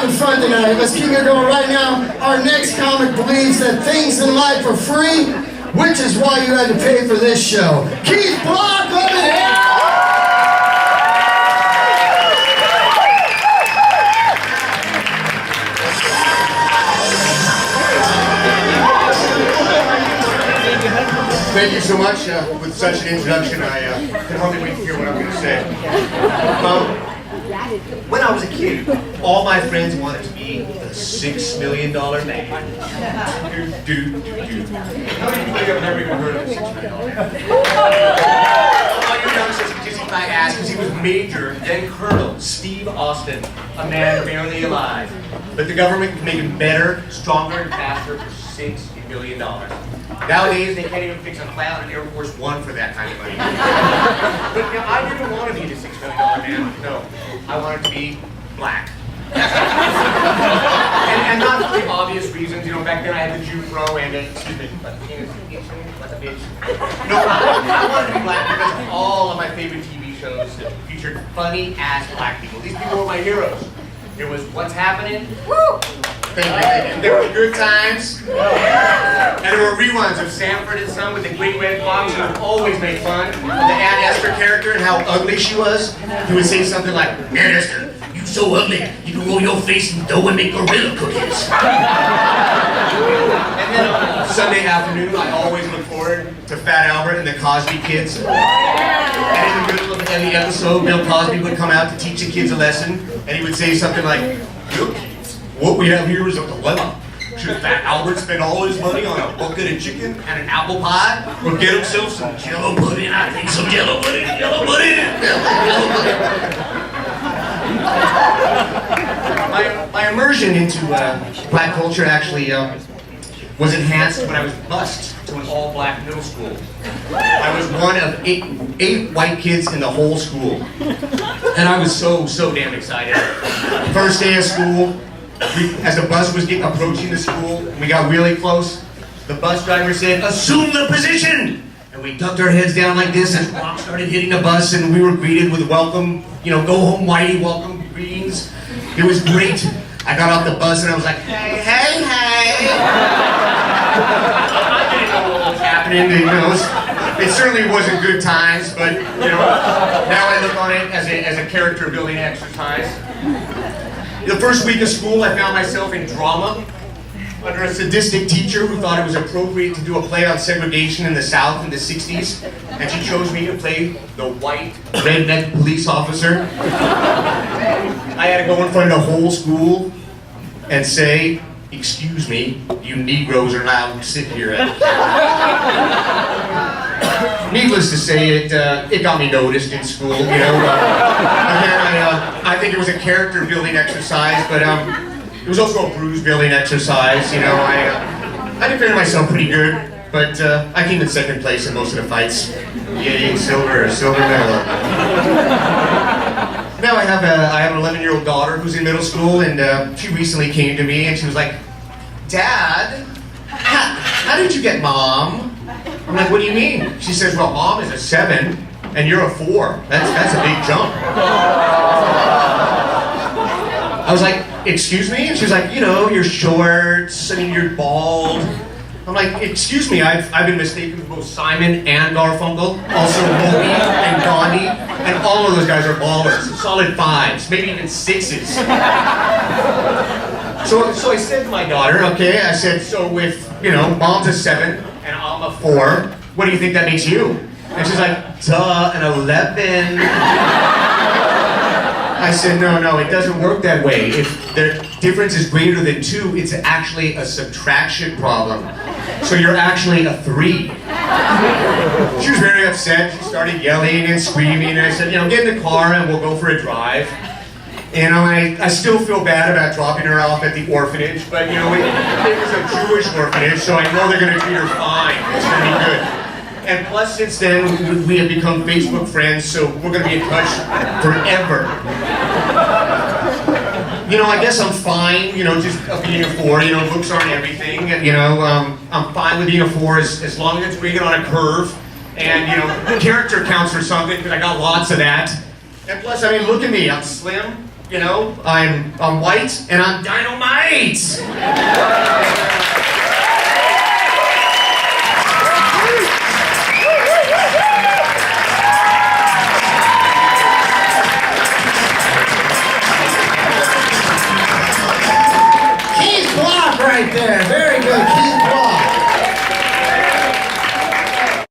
having fun tonight. Let's keep it going right now. Our next comic believes that things in life are free, which is why you had to pay for this show. Keith Block, let me hear it. Thank you so much. With such an introduction, I can hardly wait to hear what I'm going to say. When I was a kid, all my friends wanted to be the $6 million man. How many people have never even heard of the $6 million man? All you youngsters can just eat my ass because he was Major, then Colonel Steve Austin, a man barely alive. But the government can make him better, stronger, and faster for $6 million. Nowadays, they can't even fix a cloud in Air Force One for that kind of money. But you know, I didn't want to be the $6 million man. No, I wanted to be black. and not for the obvious reasons. You know, back then I had the Jew pro and excuse me, what a bitch. No, I wanted to be black because of all of my favorite TV shows that featured funny-ass black people. These people were my heroes. It was What's Happening? Woo! Thank you. There were Good Times. And there were reruns of Sanford and Son with the Great Red Fox, who would always make fun of the Aunt Esther character and how ugly she was. He would say something like, Aunt Esther, you so ugly, you can roll your face in dough and make gorilla cookies. And then on Sunday afternoon, I always look forward to Fat Albert and the Cosby Kids. And in the middle of every episode, Bill Cosby would come out to teach the kids a lesson, and he would say something like, look, what we have here is a dilemma. Should Fat Albert spend all his money on a bucket of chicken and an apple pie, or get himself some Jello pudding? I think some Jello pudding, Jello pudding, Jello pudding. My immersion into black culture actually was enhanced when I was bused to an all-black middle school. I was one of eight white kids in the whole school, and I was so damn excited. First day of school. As the bus was approaching the school, and we got really close, the bus driver said, assume the position! And we ducked our heads down like this as rocks started hitting the bus, and we were greeted with welcome, go home whitey, welcome greetings. It was great. I got off the bus and I was like, hey, hey, hey! I didn't know what was happening, it certainly wasn't good times, but, now I look on it as a character building exercise. The first week of school, I found myself in drama under a sadistic teacher who thought it was appropriate to do a play on segregation in the South in the 60s, and she chose me to play the white redneck police officer. I had to go in front of the whole school and say, excuse me, you Negroes are not allowed to sit here. Needless to say, it got me noticed in school, Again, I think it was a character building exercise, but it was also a bruise building exercise, I defended myself pretty good, but I came in second place in most of the fights. Yay, silver medal. Now I have an 11-year-old daughter who's in middle school, and she recently came to me and she was like, Dad, how did you get Mom? I'm like, what do you mean? She says, well, Mom is a 7 and you're a 4. That's a big jump. I was like, excuse me? And she was like, you're short, you're bald. I'm like, excuse me, I've been mistaken for both Simon and Garfunkel, also Moby and Gandhi, and all of those guys are ballers, solid 5s, maybe even 6s. So I said to my daughter, okay, I said, so if, Mom's a 7 and I'm a 4, what do you think that makes you? And she's like, duh, an 11. I said, no, it doesn't work that way. If the difference is greater than 2, it's actually a subtraction problem. So you're actually a 3. She was very upset. She started yelling and screaming, and I said, get in the car and we'll go for a drive. I still feel bad about dropping her off at the orphanage, but it was a Jewish orphanage, so I know they're going to treat her fine. It's going to be good. And plus, since then, we have become Facebook friends, so we're going to be in touch forever. I guess I'm fine, just being a 4, looks aren't everything, I'm fine with being a 4 as long as it's rated on a curve, and, character counts for something, because I got lots of that. And plus, look at me, I'm slim, You know, I'm white and I'm dynamite. Keith Block right there. Very good, Keith.